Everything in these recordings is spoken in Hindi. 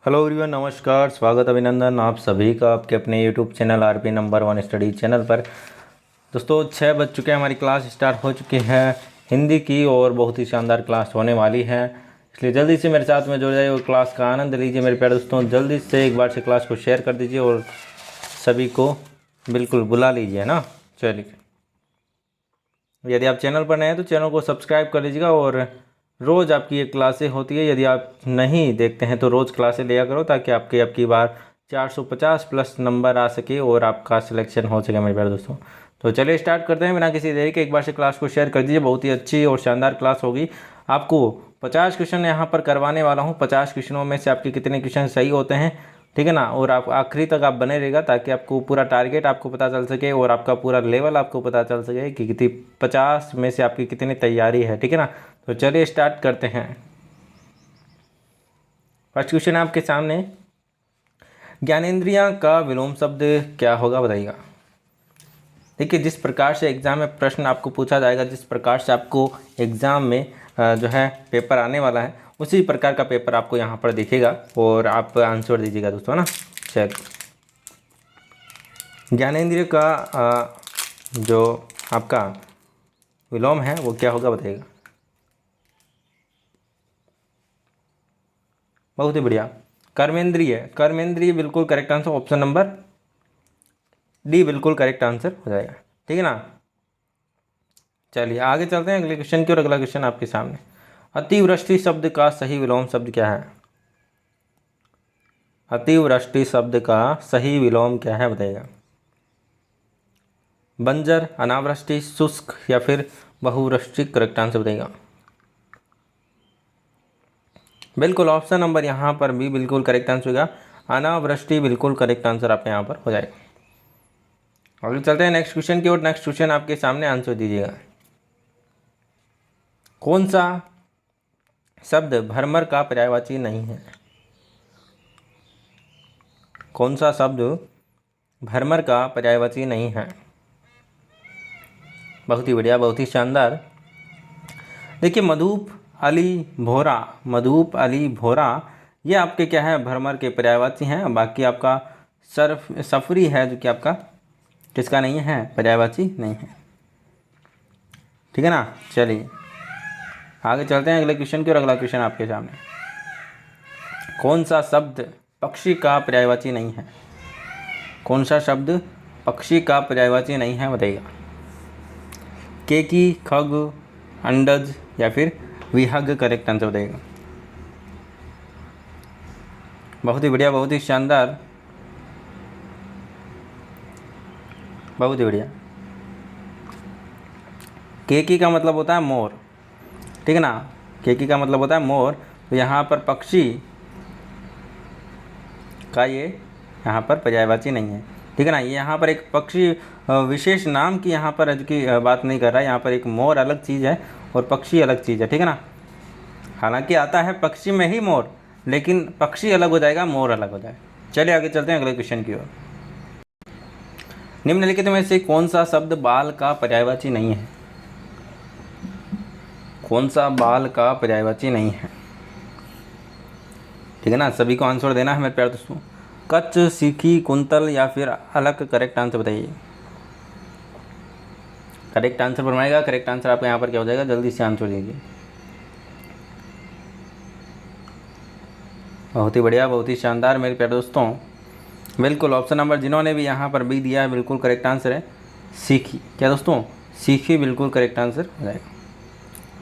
हेलो एवरीवन, नमस्कार, स्वागत, अभिनंदन आप सभी का आपके अपने YouTube channel RP number 1 study channel पर। दोस्तों 6 बज चुके हैं, हमारी क्लास स्टार्ट हो चुकी है हिंदी की और बहुत ही शानदार क्लास होने वाली है, इसलिए जल्दी से मेरे साथ में जुड़ जाइए और क्लास का आनंद लीजिए। मेरे प्यारे दोस्तों, जल्दी से एक बार से क्लास को शेयर कर दीजिए और सभी को बिल्कुल बुला लीजिए ना। चलिए, यदि आप चैनल पर नए हैं तो चैनल को सब्सक्राइब कर लीजिएगा और रोज़ आपकी ये क्लासें होती है, यदि आप नहीं देखते हैं तो रोज़ क्लासें लिया करो ताकि आपके अब की बार 450 प्लस नंबर आ सके और आपका सिलेक्शन हो सके मेरे प्यारे दोस्तों। तो चलिए स्टार्ट करते हैं बिना किसी देरी के। एक बार से क्लास को शेयर कर दीजिए, बहुत ही अच्छी और शानदार क्लास होगी। आपको 50 क्वेश्चन यहाँ पर करवाने वाला हूँ। 50 क्वेश्चनों में से आपके कितने क्वेश्चन सही होते हैं, ठीक है ना, और आप आखिरी तक आप बने रहेगा ताकि आपको पूरा टारगेट आपको पता चल सके और आपका पूरा लेवल आपको पता चल सके कि कितनी 50 में से आपकी कितनी तैयारी है, ठीक है ना। तो चलिए स्टार्ट करते हैं। फर्स्ट क्वेश्चन है आपके सामने, ज्ञानेंद्रियां का विलोम शब्द क्या होगा, बताइएगा। देखिए, जिस प्रकार से एग्जाम में प्रश्न आपको पूछा जाएगा, जिस प्रकार से आपको एग्जाम में जो है पेपर आने वाला है, उसी प्रकार का पेपर आपको यहाँ पर दिखेगा और आप आंसर दीजिएगा दोस्तों, है ना। चलिए, ज्ञानेंद्रिय का जो आपका विलोम है वो क्या होगा, बताइएगा। बहुत ही बढ़िया, कर्मेंद्रिय। कर्मेंद्रिय बिल्कुल correct answer, option number D बिल्कुल करेक्ट आंसर हो जाएगा, ठीक है ना। चलिए आगे चलते हैं अगले क्वेश्चन की और अगला क्वेश्चन आपके सामने, अतिवृष्टि शब्द का सही विलोम शब्द क्या है। अतिवृष्टि शब्द का सही विलोम क्या है, बताइएगा। बंजर, अनावृष्टि, शुष्क या फिर बहुवृष्टि, करेक्ट आंसर बताइएगा। बिल्कुल ऑप्शन नंबर यहाँ पर भी बिल्कुल करेक्ट आंसर होगा, अनावृष्टि बिल्कुल करेक्ट आंसर आपके यहाँ पर हो जाएगा। आगे चलते हैं नेक्स्ट क्वेश्चन की और नेक्स्ट क्वेश्चन आपके सामने आंसर दीजिएगा। कौन सा शब्द भ्रमर का पर्यायवाची नहीं है। कौन सा शब्द भ्रमर का पर्यायवाची नहीं है। बहुत ही बढ़िया, बहुत ही शानदार। देखिए, मधुप अली भोरा, मधुप अली भोरा ये आपके क्या है, भ्रमर के पर्यायवाची हैं। बाकी आपका सफरी है जो कि आपका किसका नहीं है, पर्यायवाची नहीं है, ठीक है ना। चलिए आगे चलते हैं अगले क्वेश्चन की और अगला क्वेश्चन आपके सामने, कौन सा शब्द पक्षी का पर्यायवाची नहीं है। कौन सा शब्द पक्षी का पर्यायवाची नहीं है, बताइएगा। केकी, खग, अंडज या फिर विहग, करेक्ट आंसर बताइएगा। बहुत ही बढ़िया, बहुत ही शानदार, बहुत ही बढ़िया। केकी का मतलब होता है मोर, ठीक है ना। केकी का मतलब होता है मोर, तो यहाँ पर पक्षी का ये यहाँ पर पर्यायवाची नहीं है, ठीक है ना। ये यहाँ पर एक पक्षी विशेष नाम की यहाँ पर की बात नहीं कर रहा है। यहाँ पर एक मोर अलग चीज़ है और पक्षी अलग चीज़ है, ठीक है ना। हालांकि आता है पक्षी में ही मोर, लेकिन पक्षी अलग हो जाएगा, मोर अलग हो जाएगा। चलिए आगे चलते हैं अगले क्वेश्चन की ओर। निम्नलिखित में से कौन सा शब्द बाल का पर्यायवाची नहीं है। कौन सा बाल का पर्यायवाची नहीं है, ठीक है ना। सभी को आंसर देना है मेरे प्यारे दोस्तों। कच्छ, सीखी, कुंतल या फिर अलग, करेक्ट आंसर बताइए। करेक्ट आंसर बनवाएगा, करेक्ट आंसर आपका यहाँ पर क्या हो जाएगा, जल्दी से आंसर दीजिए। बहुत ही बढ़िया, बहुत ही शानदार मेरे प्यारे दोस्तों। बिल्कुल ऑप्शन नंबर जिन्होंने भी यहाँ पर बी दिया है बिल्कुल करेक्ट आंसर है, सीखी। क्या दोस्तों, सीखी बिल्कुल करेक्ट आंसर हो जाएगा।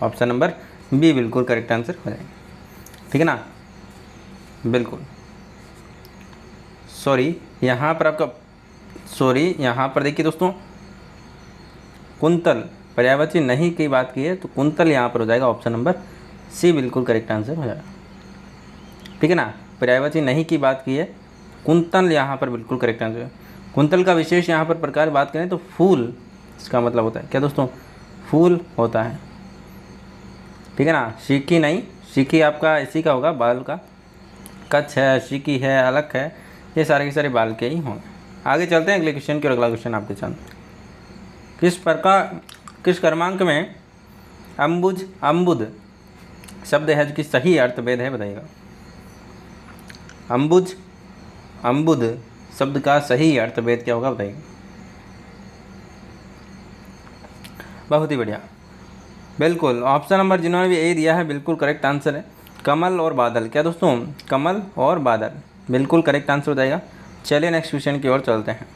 ऑप्शन नंबर बी बिल्कुल करेक्ट आंसर हो जाएगा, ठीक है ना। बिल्कुल यहाँ पर देखिए दोस्तों, कुंतल पर्यायवाची नहीं की बात की है तो कुंतल यहाँ पर हो जाएगा, ऑप्शन नंबर सी बिल्कुल करेक्ट आंसर हो जाएगा, ठीक है ना। पर्यायवाची नहीं की बात की है, कुंतल यहाँ पर बिल्कुल करेक्ट आंसर है। कुंतल का विशेष यहाँ पर प्रकार बात करें तो फूल इसका मतलब होता है, क्या दोस्तों, फूल होता है, ठीक है ना। सीखी नहीं, सीखी आपका इसी का होगा, बाल का। कच्छ है, सीखी है, अलग है, ये सारे के सारे बाल के ही होंगे। आगे चलते हैं अगले क्वेश्चन की और अगला क्वेश्चन आपके सामने, किस क्रमांक में अम्बुद शब्द है जो कि सही अर्थभेद है, बताइएगा। अम्बुज, अम्बुद शब्द का सही अर्थभेद क्या होगा बताइए। बहुत ही बढ़िया, बिल्कुल ऑप्शन नंबर जिन्होंने भी ए दिया है बिल्कुल करेक्ट आंसर है, कमल और बादल। क्या दोस्तों, कमल और बादल बिल्कुल करेक्ट आंसर हो जाएगा। चलिए नेक्स्ट क्वेश्चन की ओर चलते हैं।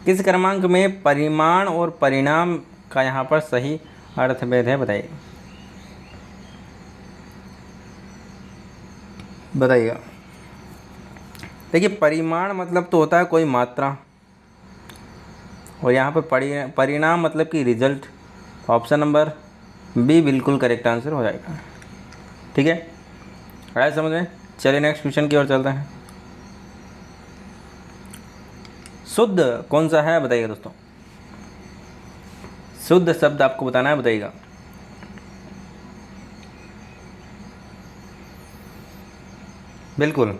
किस क्रमांक में परिमाण और परिणाम का यहाँ पर सही अर्थभेद है बताइए, बताइएगा। देखिए परिमाण मतलब तो होता है कोई मात्रा, और यहाँ पर परिणाम मतलब कि रिजल्ट। ऑप्शन नंबर बी बिल्कुल करेक्ट आंसर हो जाएगा। ठीक है, आया समझ में। चलिए नेक्स्ट क्वेश्चन की ओर चलते हैं। शुद्ध कौन सा है बताइएगा दोस्तों, शुद्ध शब्द आपको बताना है, बताइएगा। बिल्कुल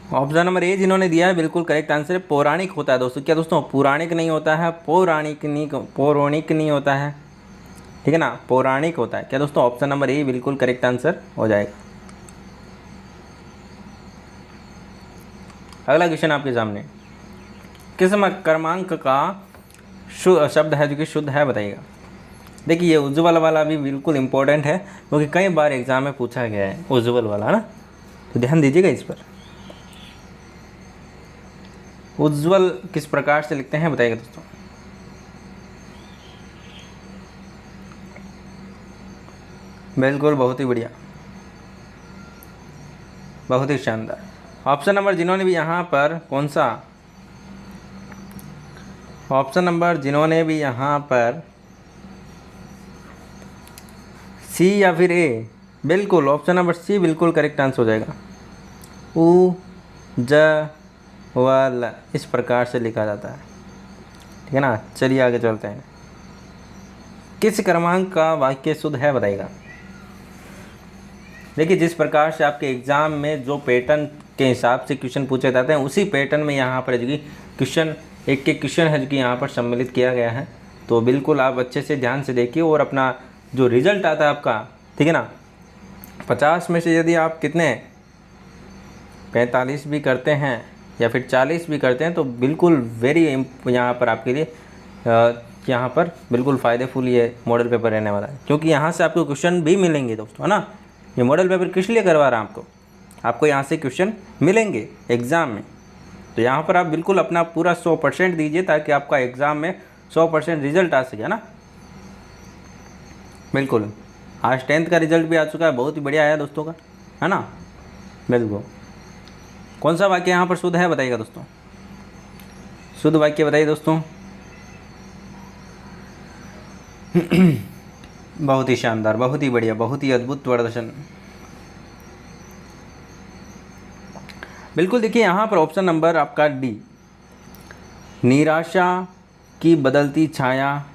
ऑप्शन नंबर ए जिन्होंने दिया है बिल्कुल करेक्ट आंसर है, पौराणिक होता है दोस्तों। क्या दोस्तों, पुराणिक नहीं होता है, पौराणिक नहीं होता है, ठीक है ना, पौराणिक होता है। क्या दोस्तों, ऑप्शन नंबर ए बिल्कुल करेक्ट आंसर हो जाएगा। अगला क्वेश्चन आपके सामने, किस क्रमांक का शब्द है जो कि शुद्ध है बताइएगा। देखिए ये उज्ज्वल वाला भी बिल्कुल इंपॉर्टेंट है, क्योंकि कई बार एग्जाम में पूछा गया है उज्ज्वल वाला, है ना, तो ध्यान दीजिएगा इस पर। उज्ज्वल किस प्रकार से लिखते हैं बताइएगा दोस्तों। बिल्कुल, बहुत ही बढ़िया, बहुत ही शानदार। ऑप्शन नंबर जिन्होंने भी यहाँ पर कौन सा, ऑप्शन नंबर जिन्होंने भी यहाँ पर सी या फिर ए, बिल्कुल ऑप्शन नंबर सी बिल्कुल करेक्ट आंसर हो जाएगा। उ ज वल इस प्रकार से लिखा जाता है, ठीक है ना। चलिए आगे चलते हैं। किस क्रमांक का वाक्य शुद्ध है बताइएगा। देखिए जिस प्रकार से आपके एग्ज़ाम में जो पैटर्न के हिसाब से क्वेश्चन पूछे जाते हैं, उसी पैटर्न में यहाँ पर जो कि क्वेश्चन एक एक क्वेश्चन है जो कि यहाँ पर सम्मिलित किया गया है। तो बिल्कुल आप अच्छे से ध्यान से देखिए, और अपना जो रिज़ल्ट आता है आपका, ठीक है ना, 50 में से यदि आप कितने 45 भी करते हैं या फिर 40 भी करते हैं, तो बिल्कुल वेरी यहाँ पर आपके लिए यहाँ पर बिल्कुल फ़ायदेफुल ये मॉडल पेपर रहने वाला है, क्योंकि यहाँ से आपको क्वेश्चन भी मिलेंगे दोस्तों, है ना। ये मॉडल पेपर किस लिए करवा रहा है आपको यहाँ से क्वेश्चन मिलेंगे एग्ज़ाम में। तो यहाँ पर आप बिल्कुल अपना पूरा 100% दीजिए, ताकि आपका एग्ज़ाम में 100% रिजल्ट आ सके, है ना। बिल्कुल आज 10th का रिजल्ट भी आ चुका है, बहुत ही बढ़िया आया दोस्तों का, है ना। बिल्कुल कौन सा वाक्य यहाँ पर शुद्ध है बताइएगा दोस्तों, शुद्ध वाक्य बताइए दोस्तों। बहुत ही शानदार, बहुत ही बढ़िया, बहुत ही अद्भुत प्रदर्शन। बिल्कुल देखिए यहाँ पर ऑप्शन नंबर आपका डी, निराशा की बदलती छाया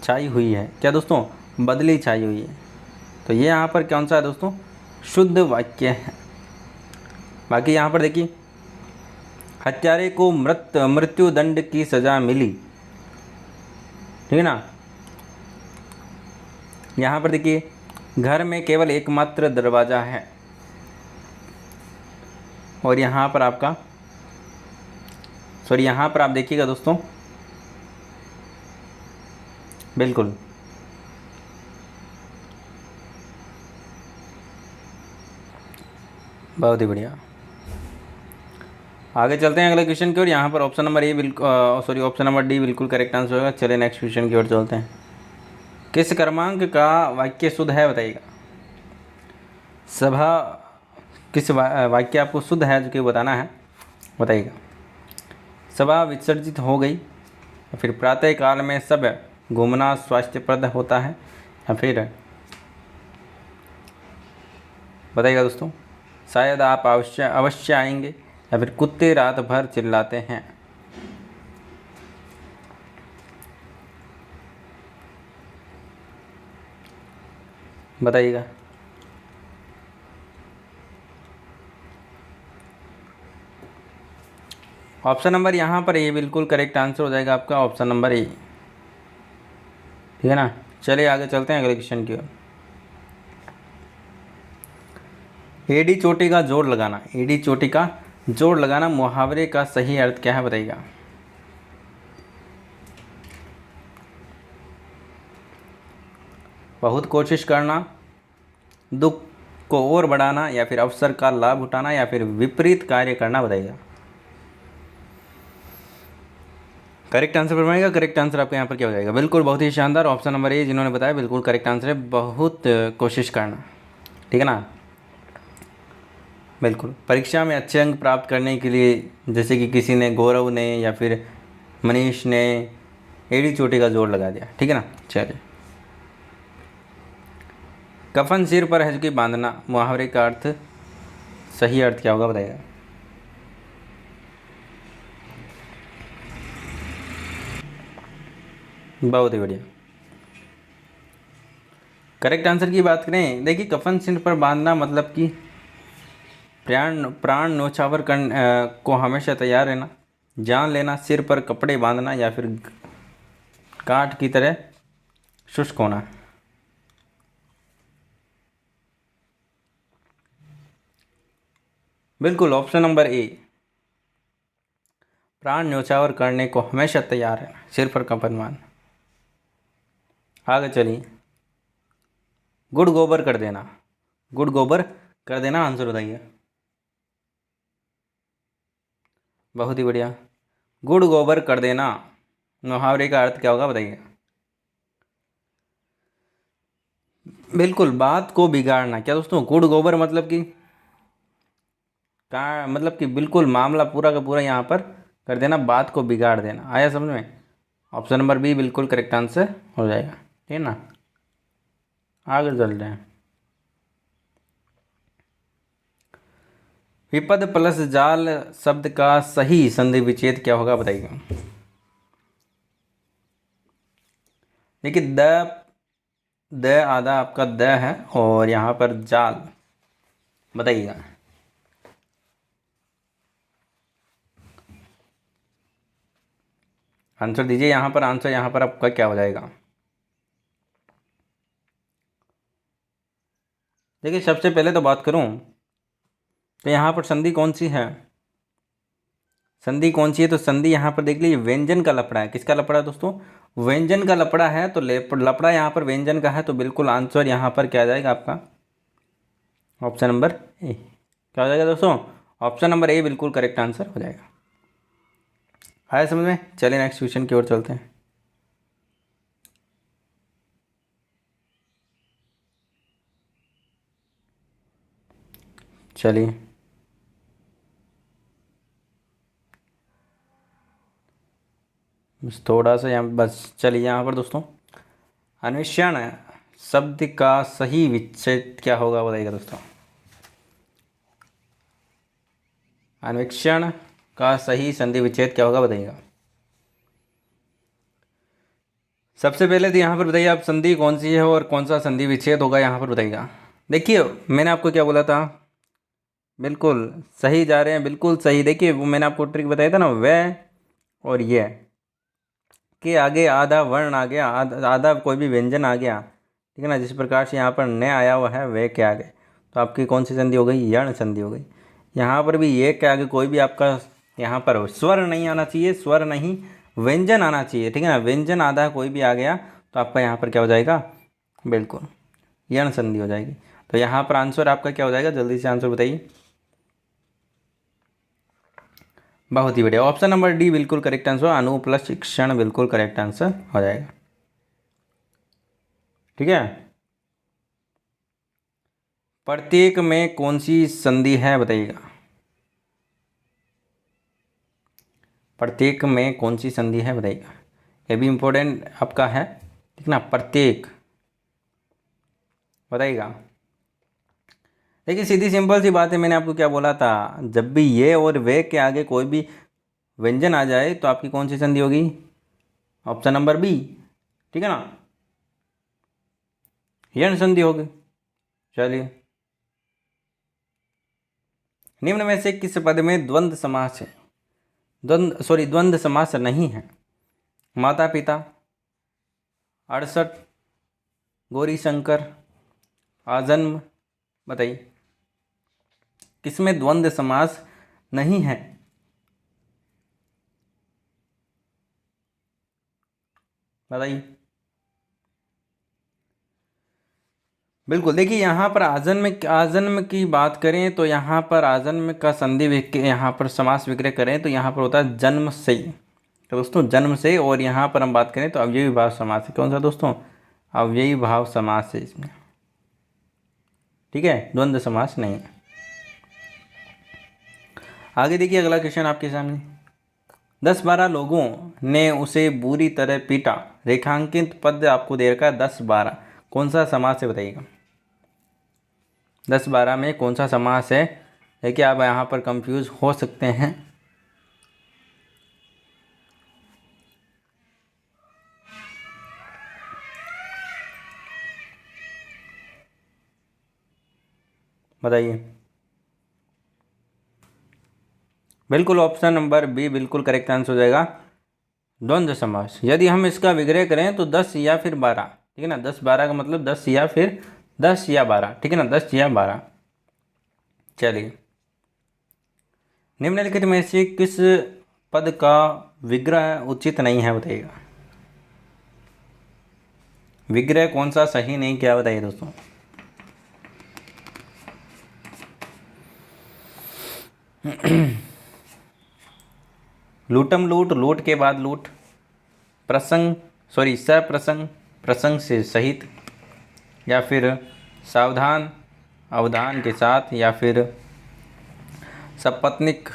छाई हुई है। क्या दोस्तों, बदली छाई हुई है। तो ये यहाँ पर कौन सा है दोस्तों, शुद्ध वाक्य है। बाकी यहाँ पर देखिए, हत्यारे को मृत्यु दंड की सज़ा मिली, ठीक है ना। यहाँ पर देखिए, घर में केवल एकमात्र दरवाज़ा है, और यहाँ पर आपका यहाँ पर आप देखिएगा दोस्तों, बिल्कुल बहुत ही बढ़िया। आगे चलते हैं अगले क्वेश्चन की ओर। यहाँ पर ऑप्शन नंबर ए बिल्कुल ऑप्शन नंबर डी बिल्कुल करेक्ट आंसर होगा। चलिए नेक्स्ट क्वेश्चन की ओर चलते हैं। किस क्रमांक का वाक्य शुद्ध है बताइएगा। सभा किस वाक्य आपको शुद्ध है जो कि बताना है, बताइएगा। सभा विसर्जित हो गई, या फिर प्रातः काल में सब घूमना स्वास्थ्यप्रद होता है, या फिर बताइएगा दोस्तों, शायद आप अवश्य आएंगे, या फिर कुत्ते रात भर चिल्लाते हैं। बताइएगा। ऑप्शन नंबर यहाँ पर ए बिल्कुल करेक्ट आंसर हो जाएगा आपका, ऑप्शन नंबर ए, ठीक है ना। चलिए आगे चलते हैं अगले क्वेश्चन की ओर। एड़ी चोटी का जोड़ लगाना, एड़ी चोटी का जोड़ लगाना मुहावरे का सही अर्थ क्या है बताइएगा। बहुत कोशिश करना, दुख को और बढ़ाना, या फिर अवसर का लाभ उठाना, या फिर विपरीत कार्य करना बताइएगा। करेक्ट आंसर फरमाइएगा। करेक्ट आंसर आपका यहाँ पर क्या हो जाएगा, बिल्कुल बहुत ही शानदार ऑप्शन नंबर ए जिन्होंने बताया बिल्कुल करेक्ट आंसर है, बहुत कोशिश करना, ठीक है ना। बिल्कुल परीक्षा में अच्छे अंक प्राप्त करने के लिए, जैसे कि किसी ने, गौरव ने या फिर मनीष ने एड़ी चोटी का जोड़ लगा दिया, ठीक है ना। चलिए, कफन सिर पर है कि बांधना मुहावरे का अर्थ, सही अर्थ क्या होगा बताइएगा। बहुत ही बढ़िया। करेक्ट आंसर की बात करें, देखिए कफन सिर पर बांधना मतलब कि प्राण प्राण न्योछावर को हमेशा तैयार रहना, जान लेना, सिर पर कपड़े बांधना, या फिर काठ की तरह शुष्क होना। बिल्कुल ऑप्शन नंबर ए, प्राण न्योछावर करने को हमेशा तैयार रहना, सिर पर कफन बांधना। आगे चलिए, गुड़ गोबर कर देना, गुड़ गोबर कर देना आंसर बताइए। बहुत ही बढ़िया, गुड़ गोबर कर देना मुहावरे का अर्थ क्या होगा बताइए। बिल्कुल बात को बिगाड़ना, क्या दोस्तों, गुड़ गोबर मतलब कि का मतलब कि बिल्कुल मामला पूरा का पूरा यहाँ पर कर देना, बात को बिगाड़ देना। आया समझ में। ऑप्शन नंबर बी बिल्कुल करेक्ट आंसर हो जाएगा, ठीक है ना। आगे चल रहे हैं, विपद प्लस जाल शब्द का सही संधि विच्छेद क्या होगा बताइए। देखिए द आधा आपका द है और यहाँ पर जाल, बताइएगा। आंसर दीजिए यहाँ पर, आंसर यहाँ पर आपका क्या हो जाएगा। देखिए सबसे पहले तो बात करूँ तो यहाँ पर संधि कौन सी है, संधि कौन सी है, तो संधि यहाँ पर देख लीजिए व्यंजन का लपड़ा है। किसका लपड़ा है दोस्तों, व्यंजन का लपड़ा है, तो लपड़ा यहाँ पर व्यंजन का है, तो बिल्कुल आंसर यहाँ पर क्या आ जाएगा आपका, ऑप्शन नंबर ए। क्या हो जाएगा दोस्तों, ऑप्शन नंबर ए बिल्कुल करेक्ट आंसर हो जाएगा। आया समझ में। चलिए नेक्स्ट क्वेश्चन की ओर चलते हैं। चलिए, बस थोड़ा सा यहाँ, बस चलिए यहाँ पर दोस्तों, अन्वेषण शब्द का सही विच्छेद क्या होगा बताइएगा दोस्तों। अन्वेषण का सही संधि विच्छेद क्या होगा बताइएगा। सबसे पहले तो यहाँ पर बताइए आप संधि कौन सी है और कौन सा संधि विच्छेद होगा यहाँ पर बताइएगा। देखिए मैंने आपको क्या बोला था, बिल्कुल सही जा रहे हैं, बिल्कुल सही। देखिए वो मैंने आपको ट्रिक बताया था ना, वह और यह के आगे आधा वर्ण आ गया, आधा कोई भी व्यंजन आ गया, ठीक है ना। जिस प्रकार से यहाँ पर न आया हुआ है वे के आगे, तो आपकी कौन सी संधि हो गई, यण संधि हो गई। यहाँ पर भी ये के आगे कोई भी आपका यहाँ पर स्वर नहीं आना चाहिए, स्वर नहीं व्यंजन आना चाहिए, ठीक है ना। व्यंजन आधा कोई भी आ गया तो आपका यहाँ पर क्या हो जाएगा, बिल्कुल यण संधि हो जाएगी। तो यहाँ पर आंसर आपका क्या हो जाएगा, जल्दी से आंसर बताइए। बहुत ही बढ़िया, ऑप्शन नंबर डी बिल्कुल करेक्ट आंसर, अनु प्लस शिक्षण बिल्कुल करेक्ट आंसर हो जाएगा, ठीक है। प्रत्येक में कौन सी संधि है बताइएगा, प्रत्येक में कौन सी संधि है बताइएगा। ये भी इंपॉर्टेंट आपका है, ठीक ना। प्रत्येक बताइएगा। देखिए सीधी सिंपल सी बात है, मैंने आपको क्या बोला था, जब भी ये और वे के आगे कोई भी व्यंजन आ जाए तो आपकी कौन सी संधि होगी, ऑप्शन नंबर बी, ठीक है ना, यण संधि होगी। चलिए, निम्न में से किस पद में द्वंद्व समास है, द्वंद्व समास नहीं है। माता पिता, 68, गौरी शंकर, आजन्म, बताइए। किसमें द्वंद्व समास नहीं है? बताइए। बिल्कुल, देखिए यहाँ पर आजन्म की बात करें तो यहाँ पर आजन्म का संधि यहाँ पर समास विग्रह करें तो यहाँ पर होता है जन्म से। तो दोस्तों जन्म से, और यहाँ पर हम बात करें तो अव्ययी भाव समास है। कौन सा दोस्तों? अव्ययी भाव समास है इसमें, ठीक है, द्वंद्व समास नहीं है। आगे देखिए अगला क्वेश्चन आपके सामने। 10-12 लोगों ने उसे बुरी तरह पीटा। रेखांकित पद आपको दे रखा है 10-12, कौन सा समास है बताइएगा? 10-12 में कौन सा समास है? देखिए आप यहाँ पर कंफ्यूज हो सकते हैं। बताइए। बिल्कुल ऑप्शन नंबर बी बिल्कुल करेक्ट आंसर हो जाएगा, द्वंद्व समास। यदि हम इसका विग्रह करें तो 10 या फिर 12, ठीक है ना, 10-12 का मतलब 10 या फिर 10 या 12, ठीक है ना, 10 या 12। चलिए, निम्नलिखित में से किस पद का विग्रह उचित नहीं है बताइएगा? विग्रह कौन सा सही नहीं, क्या बताइए दोस्तों? लूटम लूट, लूट के बाद लूट, सप्रसंग, प्रसंग से सहित, या फिर सावधान, अवधान के साथ, या फिर सपत्निक,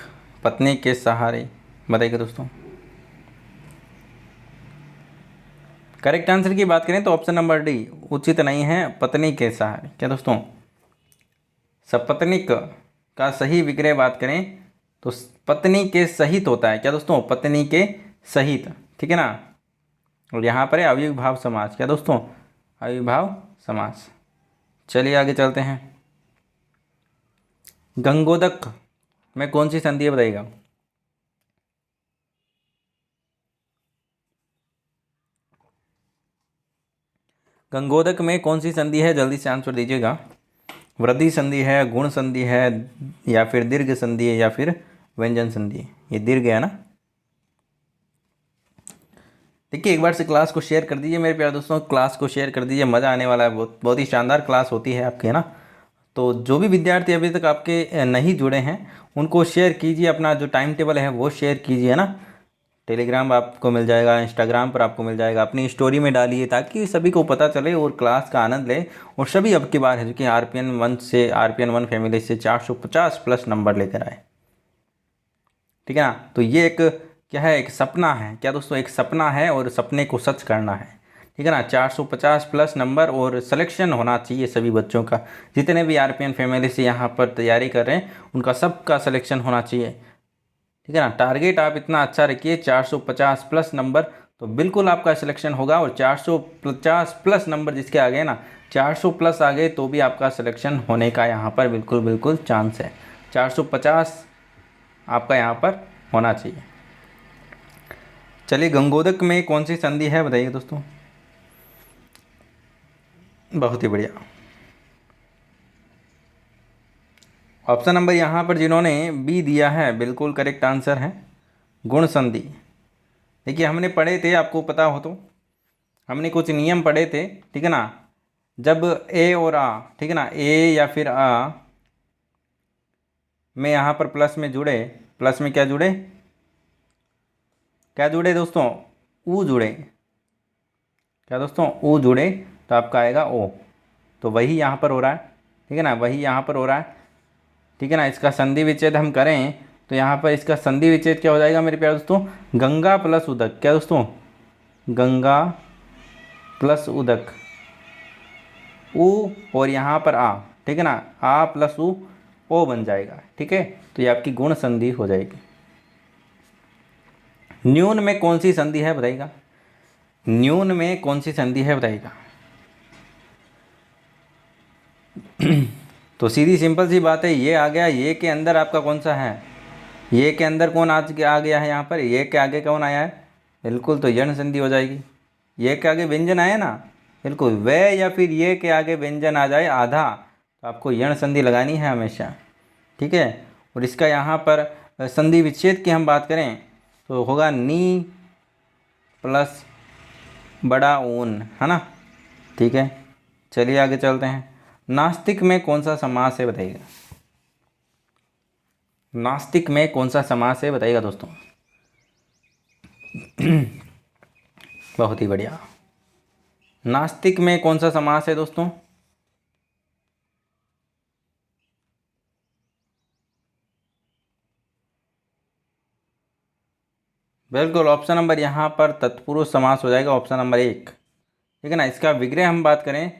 पत्नी के सहारे। बताइए दोस्तों। करेक्ट आंसर की बात करें तो ऑप्शन नंबर डी उचित नहीं है, पत्नी के सहारे। क्या दोस्तों? सपत्निक का सही विग्रह बात करें तो पत्नी के सहित होता है। क्या दोस्तों? पत्नी के सहित, ठीक है ना। और यहाँ पर है अविभाव समास। क्या दोस्तों? अविभाव समास। चलिए आगे चलते हैं। गंगोदक में कौन सी संधि है बताइएगा? गंगोदक में कौन सी संधि है? जल्दी से आंसर दीजिएगा। वृद्धि संधि है, गुण संधि है, या फिर दीर्घ संधि है, या फिर व्यंजन संधि है? ये दीर्घ है ना। देखिए एक बार से क्लास को शेयर कर दीजिए मेरे प्यारे दोस्तों, क्लास को शेयर कर दीजिए, मज़ा आने वाला है, बहुत बहुत ही शानदार क्लास होती है आपकी, है ना। तो जो भी विद्यार्थी अभी तक आपके नहीं जुड़े हैं उनको शेयर कीजिए, अपना जो टाइम टेबल है वो शेयर कीजिए ना। टेलीग्राम आपको मिल जाएगा, इंस्टाग्राम पर आपको मिल जाएगा, अपनी स्टोरी में डालिए ताकि सभी को पता चले और क्लास का आनंद ले। और सभी अब की बार है जो कि RPN 1 फैमिली से 450+ नंबर लेकर आए, ठीक है ना। तो ये एक क्या है? एक सपना है। क्या दोस्तों? एक सपना है और सपने को सच करना है, ठीक है ना। 450+ नंबर और सिलेक्शन होना चाहिए सभी बच्चों का, जितने भी RPN फैमिली से यहाँ पर तैयारी कर रहे हैं उनका सबका सिलेक्शन होना चाहिए, ठीक है ना। टारगेट आप इतना अच्छा रखिए 450+ नंबर, तो बिल्कुल आपका सिलेक्शन होगा। और 450+ नंबर जिसके आ गए ना, 400+ आ गए तो भी आपका सिलेक्शन होने का यहाँ पर बिल्कुल बिल्कुल चांस है। 450 आपका यहाँ पर होना चाहिए। चलिए, गंगोदक में कौन सी संधि है बताइए दोस्तों? बहुत ही बढ़िया। ऑप्शन नंबर यहाँ पर जिन्होंने बी दिया है बिल्कुल करेक्ट आंसर है, गुण संधि। देखिए हमने पढ़े थे, आपको पता हो तो, हमने कुछ नियम पढ़े थे, ठीक है ना। जब ए और आ, ठीक है ना, ए या फिर आ में यहाँ पर प्लस में जुड़े, प्लस में क्या जुड़े? क्या जुड़े दोस्तों? ऊ जुड़े। क्या दोस्तों? ऊ जुड़े तो आपका आएगा ओ। तो वही यहाँ पर हो रहा है, ठीक है ना, वही यहाँ पर हो रहा है, ठीक है ना। इसका संधि विच्छेद हम करें तो यहाँ पर इसका संधि विच्छेद क्या हो जाएगा मेरे प्यारे दोस्तों? गंगा प्लस उदक। क्या दोस्तों? गंगा प्लस उदक, ऊ और यहाँ पर आ, ठीक है ना, आ प्लस ऊ, ओ बन जाएगा, ठीक है। तो ये आपकी गुण संधि हो जाएगी। न्यून में कौन सी संधि है बताइएगा? न्यून में कौन सी संधि है बताइएगा? तो सीधी सिंपल सी बात है, ये आ गया। ये के अंदर आपका कौन सा है? ये के अंदर कौन आ गया है यहाँ पर? ये के आगे कौन आया है? बिल्कुल, तो यण संधि हो जाएगी। ये के आगे व्यंजन आया ना, बिल्कुल, वे या फिर ये के आगे व्यंजन आ जाए आधा तो आपको यण संधि लगानी है हमेशा, ठीक है। और इसका यहाँ पर संधि विच्छेद की हम बात करें तो होगा नी प्लस बड़ा ऊन, है ना, ठीक है। चलिए आगे चलते हैं। नास्तिक में कौन सा समास है बताइएगा। नास्तिक में कौन सा समास है बताइएगा दोस्तों। बहुत ही बढ़िया। नास्तिक में कौन सा समास है दोस्तों। बिल्कुल ऑप्शन नंबर यहाँ पर तत्पुरुष समास हो जाएगा, ऑप्शन नंबर 1, ठीक है ना। इसका विग्रह हम बात करें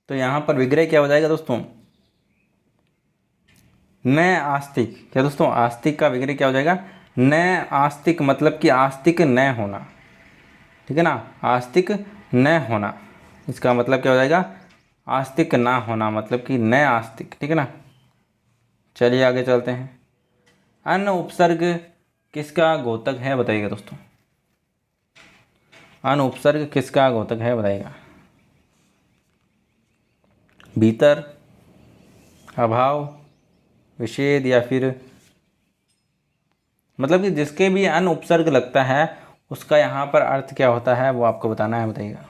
तो यहाँ पर विग्रह क्या हो जाएगा दोस्तों, न आस्तिक। क्या दोस्तों, आस्तिक का विग्रह क्या हो जाएगा, न आस्तिक, मतलब कि आस्तिक न होना, ठीक है ना, आस्तिक न होना। इसका मतलब क्या हो जाएगा, आस्तिक ना होना, मतलब कि न आस्तिक, ठीक है ना। चलिए आगे चलते हैं। अन उपसर्ग किसका घोतक है बताइएगा दोस्तों। अन उपसर्ग किसका घोतक है बताइएगा। भीतर, अभाव, विषेद, या फिर मतलब कि जिसके भी अन उपसर्ग लगता है उसका यहाँ पर अर्थ क्या होता है वो आपको बताना है, बताइएगा।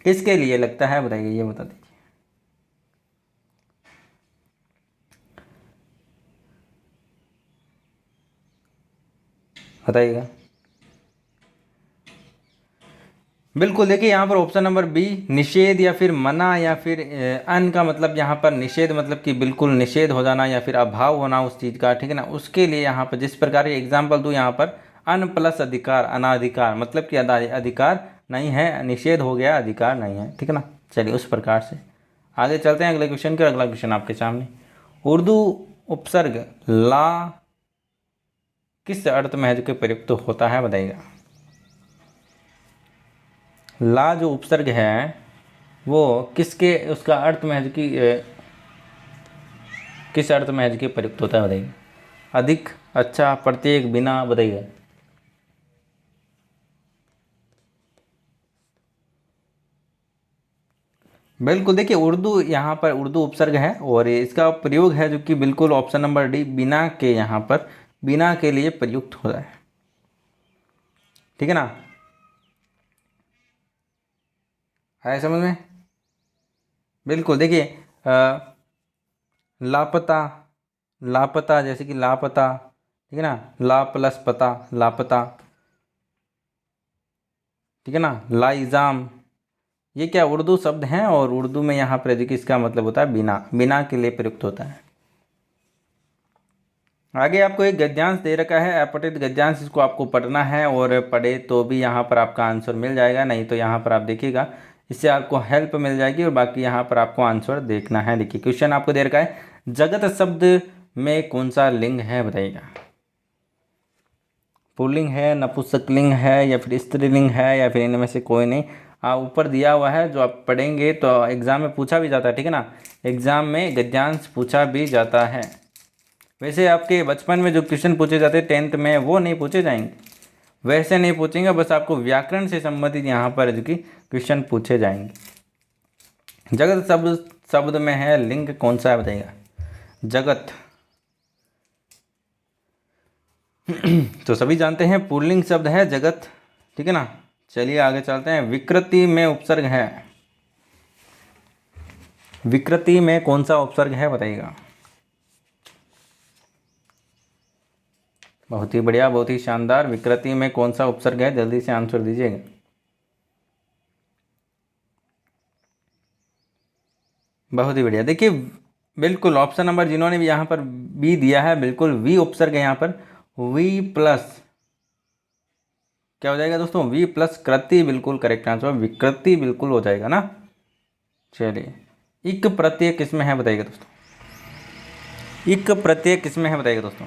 किसके लिए लगता है बताइए, ये बता दीजिए। बताइएगा। बिल्कुल, देखिए यहाँ पर ऑप्शन नंबर बी निषेध या फिर मना, या फिर अन का मतलब यहाँ पर निषेध, मतलब कि बिल्कुल निषेध हो जाना या फिर अभाव होना उस चीज़ का, ठीक है ना। उसके लिए यहाँ पर जिस प्रकार एग्जाम्पल दूँ, यहाँ पर अन प्लस अधिकार, अनाधिकार, मतलब कि अधिकार नहीं है, निषेध हो गया, अधिकार नहीं है, ठीक है ना। चलिए उस प्रकार से आगे चलते हैं अगले क्वेश्चन के। अगला क्वेश्चन आपके सामने, उर्दू उपसर्ग ला किस अर्थ में है जो कि प्रयुक्त होता है बताइएगा। ला जो उपसर्ग है वो किसके, उसका अर्थ में है जो कि किस अर्थ में है जो कि प्रयुक्त होता है बताइए। अधिक, अच्छा, प्रत्येक, बिना, बताइए। बिल्कुल, देखिए उर्दू, यहाँ पर उर्दू उपसर्ग है और इसका प्रयोग है जो कि बिल्कुल ऑप्शन नंबर डी बिना के, यहाँ पर बिना के लिए प्रयुक्त होता है, ठीक है ना। आया समझ में। बिल्कुल, देखिए लापता, लापता, जैसे कि लापता, ठीक है ना, ला प्लस पता, लापता, ठीक है ना। लाइजाम, ये क्या उर्दू शब्द हैं और उर्दू में यहाँ पर देखिए इसका मतलब होता है बिना, बिना के लिए प्रयुक्त होता है। आगे आपको एक गद्यांश दे रखा है, अपठित गद्यांश, इसको आपको पढ़ना है और पढ़े तो भी यहाँ पर आपका आंसर मिल जाएगा, नहीं तो यहाँ पर आप देखिएगा, इससे आपको हेल्प मिल जाएगी और बाकी यहाँ पर आपको आंसर देखना है। देखिए क्वेश्चन आपको दे रखा है, जगत शब्द में कौन सा लिंग है बताइएगा। पुल्लिंग है, नपुंसकलिंग है, या फिर स्त्रीलिंग है, या फिर इनमें से कोई नहीं। ऊपर दिया हुआ है, जो आप पढ़ेंगे तो एग्जाम में पूछा भी जाता है, ठीक है ना, एग्जाम में गद्यांश पूछा भी जाता है। वैसे आपके बचपन में जो क्वेश्चन पूछे जाते हैं 10th में, वो नहीं पूछे जाएंगे, वैसे नहीं पूछेंगे, बस आपको व्याकरण से संबंधित यहाँ पर जो कि क्वेश्चन पूछे जाएंगे। जगत शब्द में है लिंग कौन सा है बताइएगा। जगत तो सभी जानते हैं पुल्लिंग शब्द है जगत, ठीक है ना। चलिए आगे चलते हैं। विकृति में उपसर्ग है, विकृति में कौन सा उपसर्ग है बताइएगा। बहुत ही बढ़िया, बहुत ही शानदार। विकृति में कौन सा उपसर्ग है, जल्दी से आंसर दीजिएगा। बहुत ही बढ़िया, देखिए बिल्कुल ऑप्शन नंबर जिन्होंने भी यहाँ पर बी दिया है, बिल्कुल वी उपसर्ग है यहाँ पर। वी प्लस क्या हो जाएगा दोस्तों, वी प्लस कृति, बिल्कुल करेक्ट आंसर, विकृति बिल्कुल हो जाएगा ना। चलिए इक प्रत्यय किसमें है बताइएगा दोस्तों। इक प्रत्यय किसमें है बताइएगा दोस्तों।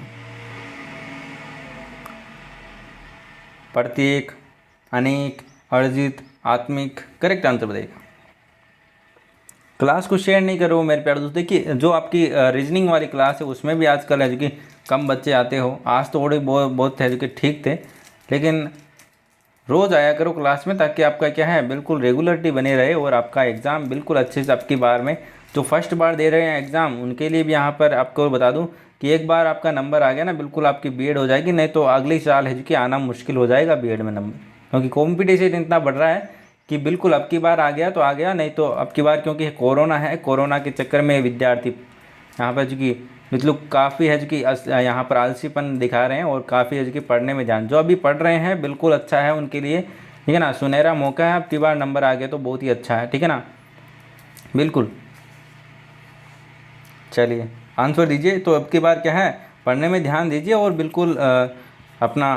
प्रत्येक, अनेक, अर्जित, आत्मिक, करेक्ट आंसर बताइएगा। क्लास को शेयर नहीं करो मेरे प्यारे दोस्त। देखिए जो आपकी रीजनिंग वाली क्लास है उसमें भी आजकल है जो कि कम बच्चे आते हो, आज तो थोड़े बहुत है जो कि ठीक थे, लेकिन रोज़ आया करो क्लास में, ताकि आपका क्या है बिल्कुल रेगुलरिटी बने रहे और आपका एग्ज़ाम बिल्कुल अच्छे से आपकी बार में जो फर्स्ट बार दे रहे हैं एग्ज़ाम उनके लिए भी यहाँ पर आपको बता दूँ कि एक बार आपका नंबर आ गया ना बिल्कुल आपकी बीएड हो जाएगी, नहीं तो अगले साल है जो कि आना मुश्किल हो जाएगा बीएड में नंबर, क्योंकि कॉम्पिटिशन इतना बढ़ रहा है कि बिल्कुल अब की बार आ गया तो आ गया, नहीं तो अब की बार क्योंकि कोरोना है, कोरोना के चक्कर में विद्यार्थी यहाँ पर जो कि मतलब काफ़ी है जो कि यहाँ पर आलसीपन दिखा रहे हैं और काफ़ी है जो कि पढ़ने में ध्यान, जो अभी पढ़ रहे हैं बिल्कुल अच्छा है उनके लिए, ठीक है ना। सुनहरा मौका है, अब की बार नंबर आ गया तो बहुत ही अच्छा है, ठीक है ना, बिल्कुल। चलिए आंसर दीजिए। तो अब की बार क्या है पढ़ने में ध्यान दीजिए और बिल्कुल अपना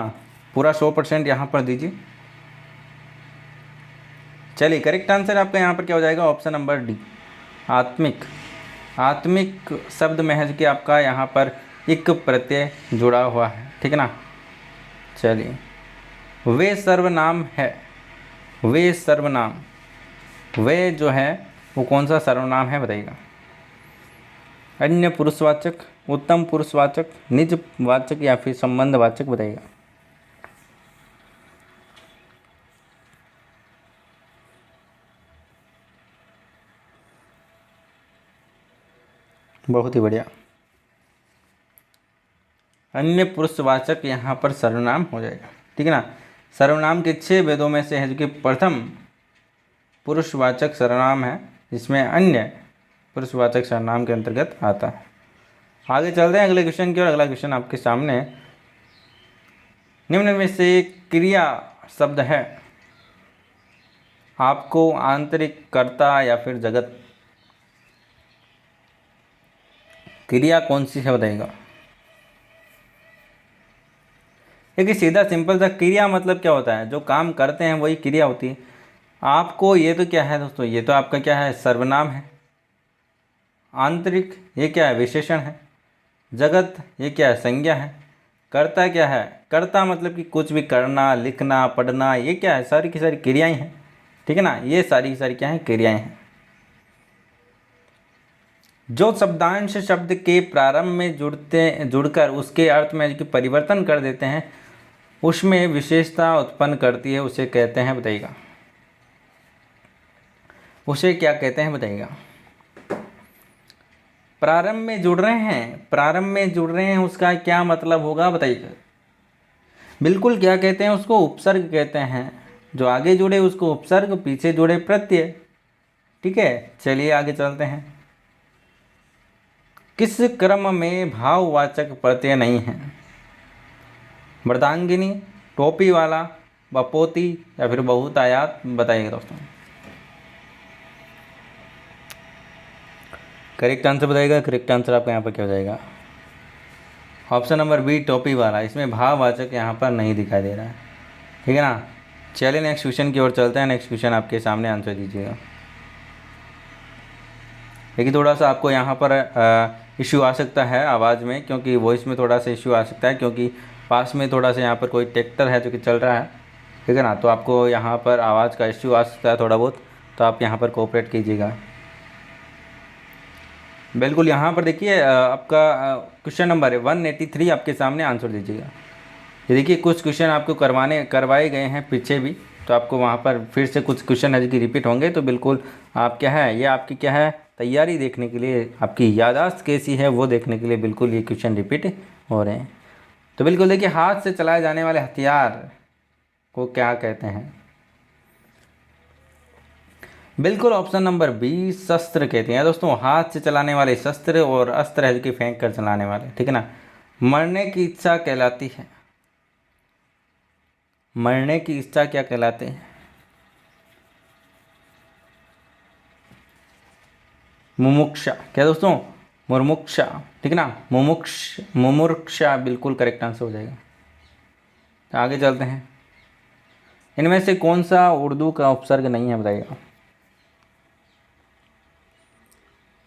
पूरा 100% यहाँ पर दीजिए। चलिए करेक्ट आंसर आपका यहाँ पर क्या हो जाएगा, ऑप्शन नंबर डी, आत्मिक। आत्मिक शब्द में है कि आपका यहाँ पर इक प्रत्यय जुड़ा हुआ है, ठीक है ना। चलिए वे सर्वनाम है, वे सर्वनाम, वे जो है वो कौन सा सर्वनाम है बताइएगा। अन्य पुरुषवाचक, उत्तम पुरुषवाचक, निज वाचक या फिर संबंधवाचक बताइएगा। बहुत ही बढ़िया, अन्य पुरुषवाचक यहाँ पर सर्वनाम हो जाएगा, ठीक है ना। सर्वनाम के 6 वेदों में से है जो कि प्रथम पुरुषवाचक सर्वनाम है, जिसमें अन्य पुरुषवाचक सर्वनाम के अंतर्गत आता है। आगे चलते हैं अगले क्वेश्चन की ओर। अगला क्वेश्चन आपके सामने, निम्न में से क्रिया शब्द है आपको आंतरिक कर्ता या फिर जगत, क्रिया कौन सी है बताइएगा। देखिए सीधा सिंपल सा, क्रिया मतलब क्या होता है, जो काम करते हैं वही क्रिया होती है। आपको ये तो क्या है दोस्तों, ये तो आपका क्या है सर्वनाम है। आंतरिक ये क्या है विशेषण है। जगत ये क्या है संज्ञा है। कर्ता क्या है, कर्ता मतलब कि कुछ भी करना, लिखना, पढ़ना, ये क्या है सारी की सारी क्रियाएं हैं, ठीक है ना। ये सारी की सारी क्या है क्रियाएं हैं। जो शब्दांश शब्द के प्रारंभ में जुड़कर उसके अर्थ में कि परिवर्तन कर देते हैं, उसमें विशेषता उत्पन्न करती है, उसे कहते हैं बताइएगा, उसे क्या कहते हैं बताइएगा। प्रारंभ में जुड़ रहे हैं, प्रारंभ में जुड़ रहे हैं, उसका क्या मतलब होगा बताइएगा। बिल्कुल क्या कहते हैं उसको, उपसर्ग कहते हैं। जो आगे जुड़े उसको उपसर्ग, पीछे जुड़े प्रत्यय, ठीक है। चलिए आगे चलते हैं। किस क्रम में भाववाचक प्रत्यय नहीं है, मर्दांगिनी, टोपी वाला, बपोती या फिर बहुतायात बताइएगा दोस्तों। करेक्ट आंसर बताइएगा। करेक्ट आंसर आपका यहाँ पर क्या हो जाएगा, ऑप्शन नंबर बी टोपी वाला। इसमें भाववाचक यहाँ पर नहीं दिखाई दे रहा है, ठीक है ना। चलिए नेक्स्ट क्वेश्चन की ओर चलते हैं। नेक्स्ट क्वेश्चन आपके सामने आंसर दीजिएगा। लेकिन थोड़ा सा आपको यहाँ पर इश्यू आ सकता है आवाज़ में, क्योंकि वॉइस में थोड़ा सा इश्यू आ सकता है, क्योंकि पास में थोड़ा सा यहाँ पर कोई ट्रैक्टर है जो कि चल रहा है, ठीक है ना। तो आपको यहाँ पर आवाज़ का इश्यू आ सकता है थोड़ा बहुत, तो आप यहाँ पर कोऑपरेट कीजिएगा। बिल्कुल यहाँ पर देखिए आपका क्वेश्चन नंबर 183 आपके सामने, आंसर दीजिएगा। ये देखिए कुछ क्वेश्चन आपको करवाए गए हैं पीछे भी, तो आपको वहाँ पर फिर से कुछ क्वेश्चन है कि रिपीट होंगे, तो बिल्कुल आप क्या है ये आपकी क्या है तैयारी देखने के लिए, आपकी याददाश्त कैसी है वो देखने के लिए बिल्कुल ये क्वेश्चन रिपीट हो रहे हैं। तो बिल्कुल देखिए हाथ से चलाए जाने वाले हथियार को क्या कहते हैं, बिल्कुल ऑप्शन नंबर बी शस्त्र कहते हैं दोस्तों। हाथ से चलाने वाले शस्त्र और अस्त्र है जो कि फेंक कर चलाने वाले, ठीक है ना। मरने की इच्छा कहलाती है, मरने की इच्छा क्या कहलाते हैं, मुमुक्षा क्या दोस्तों, मुर्मुक्षा, ठीक है ना। मुमुक्षा बिल्कुल करेक्ट आंसर हो जाएगा। आगे चलते हैं। इनमें से कौन सा उर्दू का उपसर्ग नहीं है बताइएगा।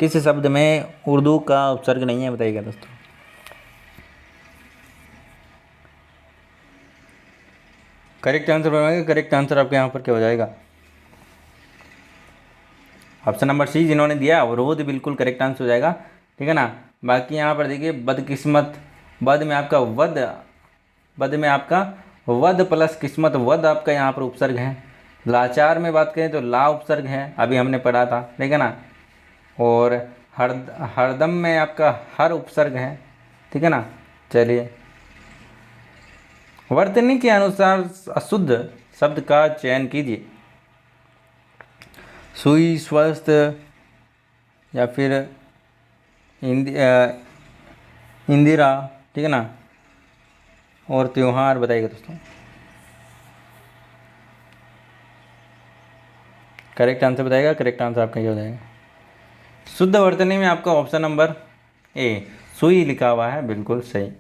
किस शब्द में उर्दू का उपसर्ग नहीं है बताइएगा दोस्तों। करेक्ट आंसर बनाएगा। करेक्ट आंसर आपके यहाँ पर क्या हो जाएगा, ऑप्शन नंबर सी जिन्होंने दिया अवरोध बिल्कुल करेक्ट आंसर हो जाएगा, ठीक है ना। बाकी यहाँ पर देखिए बदकिस्मत, बद में आपका वध, बद में आपका वध प्लस किस्मत, वध आपका यहाँ पर उपसर्ग है। लाचार में बात करें तो ला उपसर्ग है, अभी हमने पढ़ा था, ठीक है ना। और हरदम में आपका हर उपसर्ग है, ठीक है ना। चलिए, वर्तनी के अनुसार अशुद्ध शब्द का चयन कीजिए। सुई, स्वस्थ, या फिर इंदिरा, ठीक है ना, और त्योहार। बताइएगा दोस्तों, करेक्ट आंसर बताइएगा। करेक्ट आंसर आपका क्या हो जाएगा? शुद्ध वर्तनी में आपका ऑप्शन नंबर ए सुई लिखा हुआ है, बिल्कुल सही।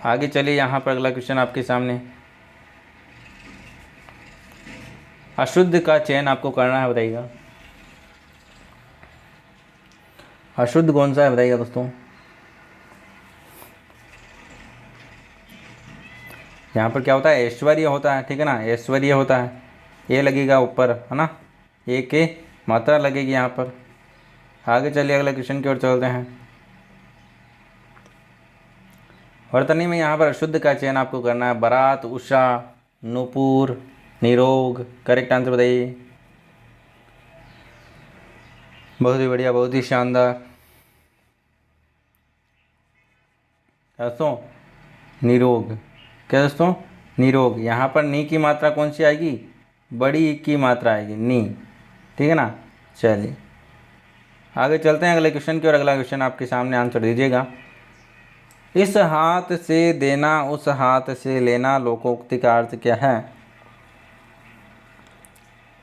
आगे चलिए, यहाँ पर अगला क्वेश्चन आपके सामने। अशुद्ध का चयन आपको करना है, बताइएगा। अशुद्ध कौन सा है, बताइएगा दोस्तों। यहाँ पर क्या होता है? ऐश्वर्य होता है, ठीक है ना, ऐश्वर्य होता है। ये लगेगा ऊपर, है ना, ए के मात्रा लगेगी यहाँ पर। आगे चलिए, अगले क्वेश्चन की ओर चलते हैं। वर्तनी में यहाँ पर अशुद्ध का चयन आपको करना है। बारात, उषा, नूपुर, निरोग। करेक्ट आंसर बताइए। बहुत ही बढ़िया, बहुत ही शानदार। दोस्तों निरोग, क्या दोस्तों? निरोग। यहाँ पर नी की मात्रा कौन सी आएगी? बड़ी की मात्रा आएगी, नी, ठीक है ना। चलिए आगे चलते हैं अगले क्वेश्चन की ओर। अगला क्वेश्चन आपके सामने, आंसर दीजिएगा। इस हाथ से देना, उस हाथ से लेना लोकोक्ति का अर्थ क्या है?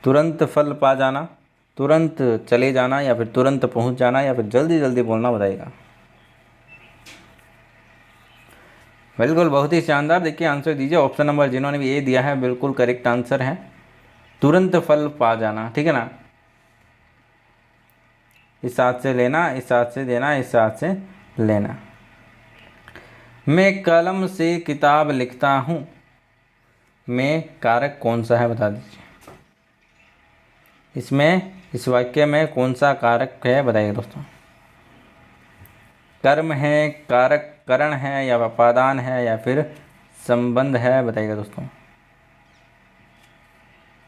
तुरंत फल पा जाना, तुरंत चले जाना, या फिर तुरंत पहुंच जाना, या फिर जल्दी जल्दी बोलना। बताइएगा। बिल्कुल, बहुत ही शानदार। देखिए आंसर दीजिए। ऑप्शन नंबर जिन्होंने भी ए दिया है, बिल्कुल करेक्ट आंसर है, तुरंत फल पा जाना, ठीक है ना। इस हाथ से लेना, इस हाथ से देना, इस हाथ से लेना। मैं कलम से किताब लिखता हूँ, में कारक कौन सा है, बता दीजिए। इसमें, इस वाक्य में कौन सा कारक है, बताइए दोस्तों। कर्म है, कारक करण है, या उपादान है, या फिर संबंध है? बताइएगा दोस्तों।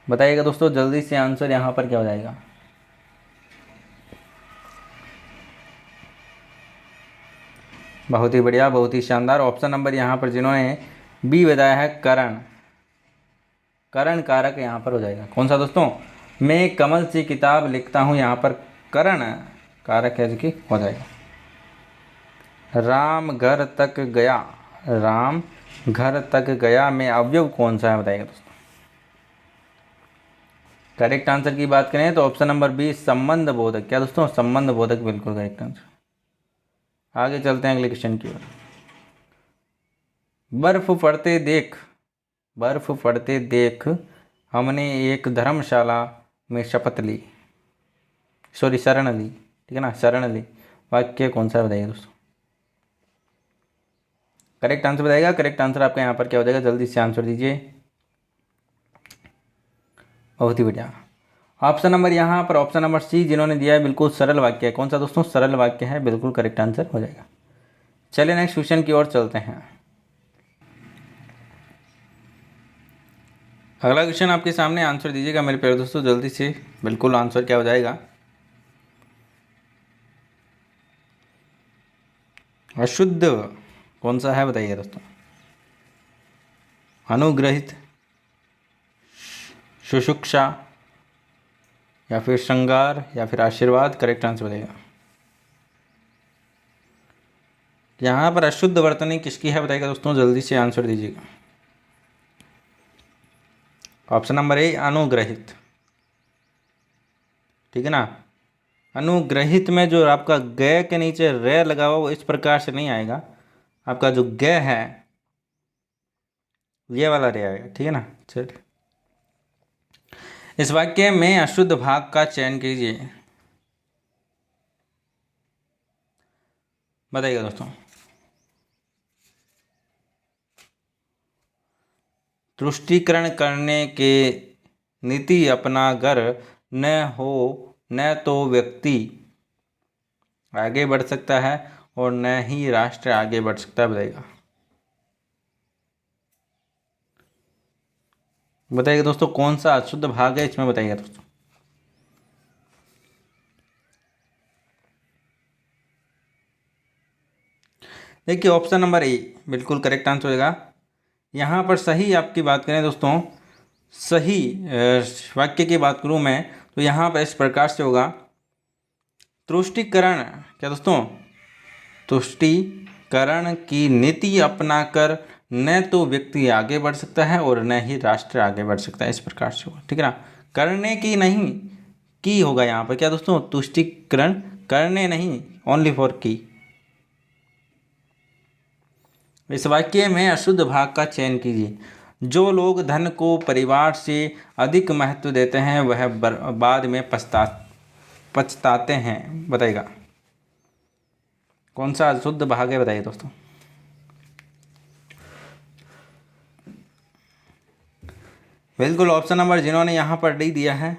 बताइएगा दोस्तों जल्दी से, आंसर यहाँ पर क्या हो जाएगा? बहुत ही बढ़िया, बहुत ही शानदार। ऑप्शन नंबर यहाँ पर जिन्होंने बी बताया है, करण, करण कारक यहाँ पर हो जाएगा। कौन सा दोस्तों? मैं कमल से किताब लिखता हूँ, यहाँ पर करण कारक है जो कि हो जाएगा। राम घर तक गया, राम घर तक गया में अवयव कौन सा है? बताइएगा दोस्तों। करेक्ट आंसर की बात करें तो ऑप्शन नंबर बी संबंध बोधक। क्या दोस्तों? संबंध बोधक, बिल्कुल करेक्ट आंसर। आगे चलते हैं अगले क्वेश्चन की ओर। बर्फ पड़ते देख, बर्फ पड़ते देख हमने एक धर्मशाला में शपथ ली, सॉरी शरण ली, ठीक है ना, शरण ली। वाक्य कौन सा बताइए दोस्तों। करेक्ट आंसर बताएगा। करेक्ट आंसर आपका यहाँ पर क्या हो जाएगा? जल्दी से आंसर दीजिए। बहुत ही बढ़िया। ऑप्शन नंबर यहाँ पर, ऑप्शन नंबर सी जिन्होंने दिया है, बिल्कुल सरल वाक्य है। कौन सा दोस्तों? सरल वाक्य है, बिल्कुल करेक्ट आंसर हो जाएगा। चलिए नेक्स्ट क्वेश्चन की ओर चलते हैं। अगला क्वेश्चन आपके सामने, आंसर दीजिएगा मेरे प्यारे दोस्तों जल्दी से। बिल्कुल आंसर क्या हो जाएगा? अशुद्ध कौन सा है, बताइए दोस्तों। अनुग्रहित, शुश्रूषा, या फिर श्रृंगार, या फिर आशीर्वाद। करेक्ट आंसर बताइएगा। यहाँ पर अशुद्ध वर्तनी किसकी है, बताइएगा दोस्तों, जल्दी से आंसर दीजिएगा। ऑप्शन नंबर ए अनुग्रहित, ठीक है ना। अनुग्रहित में जो आपका ग के नीचे रे लगा हुआ वो इस प्रकार से नहीं आएगा। आपका जो ग है ये वाला रे आएगा, ठीक है ना। चलिए इस वाक्य में अशुद्ध भाग का चयन कीजिए। बताइएगा दोस्तों। तुष्टीकरण करने के नीति अपना घर न हो, न तो व्यक्ति आगे बढ़ सकता है और न ही राष्ट्र आगे बढ़ सकता है। बताइएगा, बताइएगा दोस्तों कौन सा अशुद्ध भाग है इसमें, बताइएगा दोस्तों। देखिए ऑप्शन नंबर ए बिल्कुल करेक्ट आंसर होगा। यहाँ पर सही आपकी बात करें दोस्तों, सही वाक्य की बात करूँ मैं तो यहाँ पर इस प्रकार से होगा, तुष्टीकरण, क्या दोस्तों, तुष्टीकरण की नीति अपनाकर न तो व्यक्ति आगे बढ़ सकता है और न ही राष्ट्र आगे बढ़ सकता है, इस प्रकार से होगा। ठीक है ना, करने की नहीं की होगा यहाँ पर, क्या दोस्तों, तुष्टीकरण, करने नहीं, ओनली फॉर की। इस वाक्य में अशुद्ध भाग का चयन कीजिए। जो लोग धन को परिवार से अधिक महत्व देते हैं वह बाद में पछताते हैं। बताइएगा कौन सा अशुद्ध भाग है, बताइए दोस्तों। बिल्कुल ऑप्शन नंबर जिन्होंने यहाँ पर डी दिया है,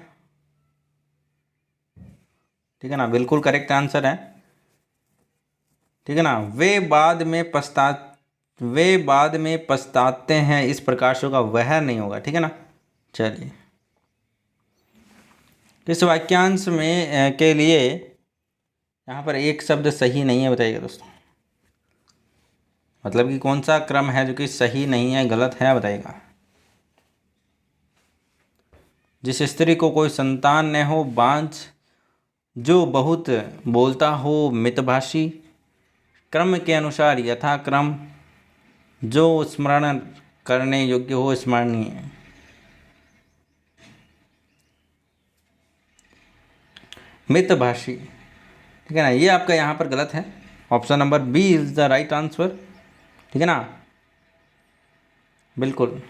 ठीक है ना, बिल्कुल करेक्ट आंसर है। ठीक है ना, वे बाद में पछताते हैं, इस प्रकार से होगा, वह नहीं होगा। ठीक है ना, चलिए इस वाक्यांश में के लिए यहाँ पर एक शब्द सही नहीं है। बताइएगा दोस्तों, मतलब कि कौन सा क्रम है जो कि सही नहीं है, गलत है, बताइएगा। जिस स्त्री को कोई संतान न हो, बांझ, जो बहुत बोलता हो, मितभाषी, क्रम के अनुसार यथाक्रम, जो स्मरण करने योग्य हो, स्मरणीय। मितभाषी, ठीक है ना, ये आपका यहाँ पर गलत है। Option number B is the right answer. ठीक है ना, बिल्कुल।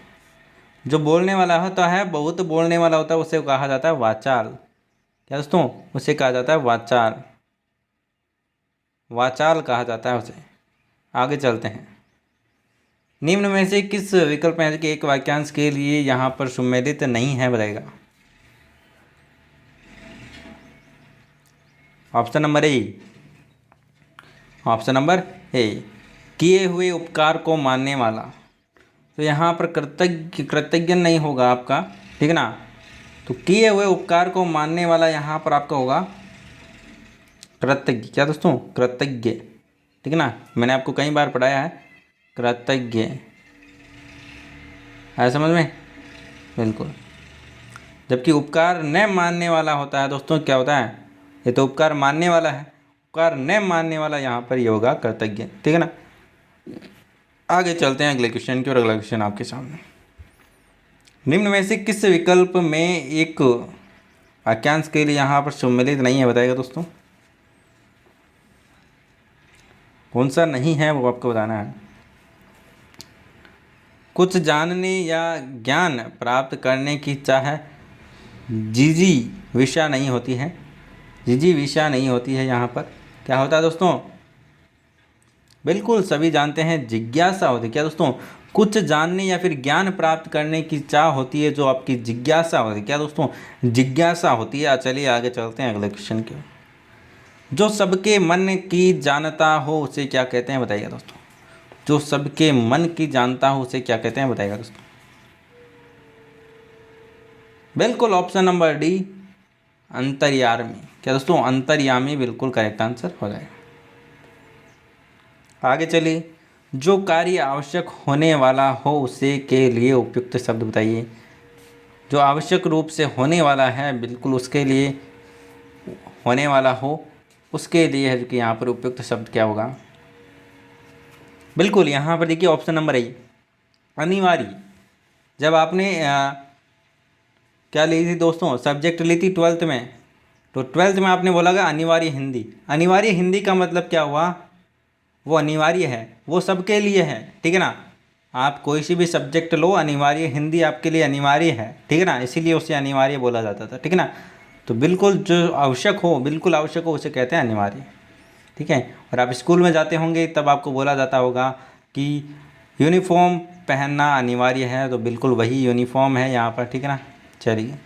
जो बोलने वाला होता है, बहुत बोलने वाला होता है, उसे कहा जाता है वाचाल। क्या दोस्तों, उसे कहा जाता है वाचाल, वाचाल कहा जाता है उसे। आगे चलते हैं। निम्न में से किस विकल्प में कि एक वाक्यांश के लिए यहाँ पर सम्मिलित नहीं है, बताएगा। Option number A, option number A, किए हुए उपकार को मानने वाला। तो यहाँ पर कृतज्ञ नहीं होगा आपका, ठीक है ना, तो किए हुए उपकार को मानने वाला यहाँ पर आपका होगा कृतज्ञ। क्या दोस्तों, कृतज्ञ। ठीक है ना, मैंने आपको कई बार पढ़ाया है, कृतज्ञ है, समझ में, बिल्कुल। जबकि उपकार न मानने वाला होता है दोस्तों, क्या होता है, ये तो उपकार मानने वाला है, उपकार न मानने वाला यहाँ पर ये होगा कृतज्ञ। ठीक है ना, आगे चलते हैं अगले क्वेश्चन की, और अगला क्वेश्चन आपके सामने। निम्न में से किस विकल्प में एक वाक्यांश के लिए यहाँ पर सम्मिलित नहीं है, बताइएगा दोस्तों। कौन सा नहीं है वो आपको बताना है। कुछ जानने या ज्ञान प्राप्त करने की चाह जिजी विषय नहीं होती है, जिजी विषय नहीं होती है, यहाँ पर क्या होता है दोस्तों, बिल्कुल सभी जानते हैं, जिज्ञासा होती है। क्या दोस्तों, कुछ जानने या फिर ज्ञान प्राप्त करने की चाह होती है, जो आपकी जिज्ञासा होती है। क्या दोस्तों, जिज्ञासा होती है। चलिए आगे चलते हैं अगले क्वेश्चन के। जो सबके मन की जानता हो उसे क्या कहते हैं, बताइएगा दोस्तों। जो सबके मन की जानता हो उसे क्या कहते हैं, बताइएगा दोस्तों। बिल्कुल ऑप्शन नंबर डी, अंतर्यामी। क्या दोस्तों, अंतर्यामी बिल्कुल करेक्ट आंसर हो जाएगा। आगे चलिए। जो कार्य आवश्यक होने वाला हो उसे के लिए उपयुक्त शब्द बताइए। जो आवश्यक रूप से होने वाला है, बिल्कुल उसके लिए होने वाला हो, उसके लिए है कि यहाँ पर उपयुक्त शब्द क्या होगा। बिल्कुल यहाँ पर देखिए ऑप्शन नंबर ए, अनिवार्य। जब आपने क्या ली थी दोस्तों, सब्जेक्ट ली थी 12th में, तो 12th में आपने बोला था अनिवार्य हिंदी। अनिवार्य हिंदी का मतलब क्या हुआ, वो अनिवार्य है, वो सबके लिए है। ठीक है ना, आप कोई सी भी सब्जेक्ट लो, अनिवार्य हिंदी आपके लिए अनिवार्य है। ठीक है ना, इसीलिए उसे अनिवार्य बोला जाता था। ठीक है ना, तो बिल्कुल जो आवश्यक हो, बिल्कुल आवश्यक हो, उसे कहते हैं अनिवार्य। ठीक है, और आप स्कूल में जाते होंगे तब आपको बोला जाता होगा कि यूनिफॉर्म पहनना अनिवार्य है, तो बिल्कुल वही यूनिफॉर्म है यहाँ पर। ठीक है ना, चलिए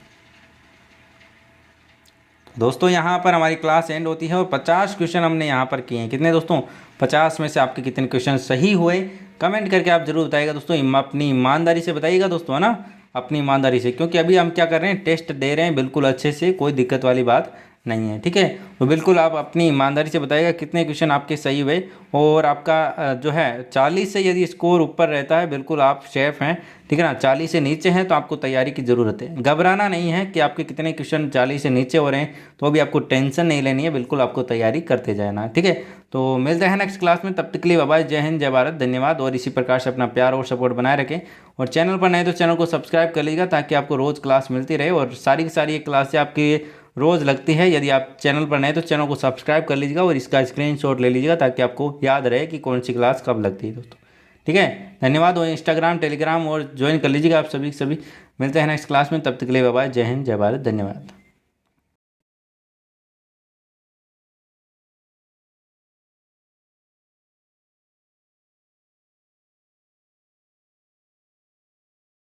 दोस्तों यहाँ पर हमारी क्लास एंड होती है और 50 क्वेश्चन हमने यहाँ पर किए हैं। कितने दोस्तों? 50 में से आपके कितने क्वेश्चन सही हुए कमेंट करके आप जरूर बताइएगा दोस्तों। अपनी ईमानदारी से बताइएगा दोस्तों, है ना, अपनी ईमानदारी से, क्योंकि अभी हम क्या कर रहे हैं, टेस्ट दे रहे हैं बिल्कुल अच्छे से, कोई दिक्कत वाली बात नहीं है, ठीक है। तो बिल्कुल आप अपनी ईमानदारी से बताइएगा कितने क्वेश्चन आपके सही हुए। और आपका जो है 40 से यदि स्कोर ऊपर रहता है बिल्कुल आप सेफ हैं, ठीक है ना। 40 से नीचे हैं तो आपको तैयारी की ज़रूरत है। घबराना नहीं है कि आपके कितने क्वेश्चन 40 से नीचे हो रहे हैं, तो अभी आपको टेंशन नहीं लेनी है, बिल्कुल आपको तैयारी करते जाना, ठीक है। तो मिलते हैं नेक्स्ट क्लास में, तब तक के लिए बाय बाय, जय हिंद, जय भारत, धन्यवाद। और इसी प्रकार से अपना प्यार और सपोर्ट बनाए रखें। और चैनल पर नए तो चैनल को सब्सक्राइब कर लीजिएगा ताकि आपको रोज़ क्लास मिलती रहे और सारी की सारी ये क्लासें आपकी रोज़ लगती है। यदि आप चैनल पर नए तो चैनल को सब्सक्राइब कर लीजिएगा और इसका स्क्रीनशॉट ले लीजिएगा ताकि आपको याद रहे कि कौन सी क्लास कब लगती है दोस्तों, ठीक है। धन्यवाद। और इंस्टाग्राम टेलीग्राम और ज्वाइन कर लीजिएगा आप सभी। मिलते हैं नेक्स्ट क्लास में, तब तक के लिए बाय बाय, जय हिंद, जय भारत, धन्यवाद।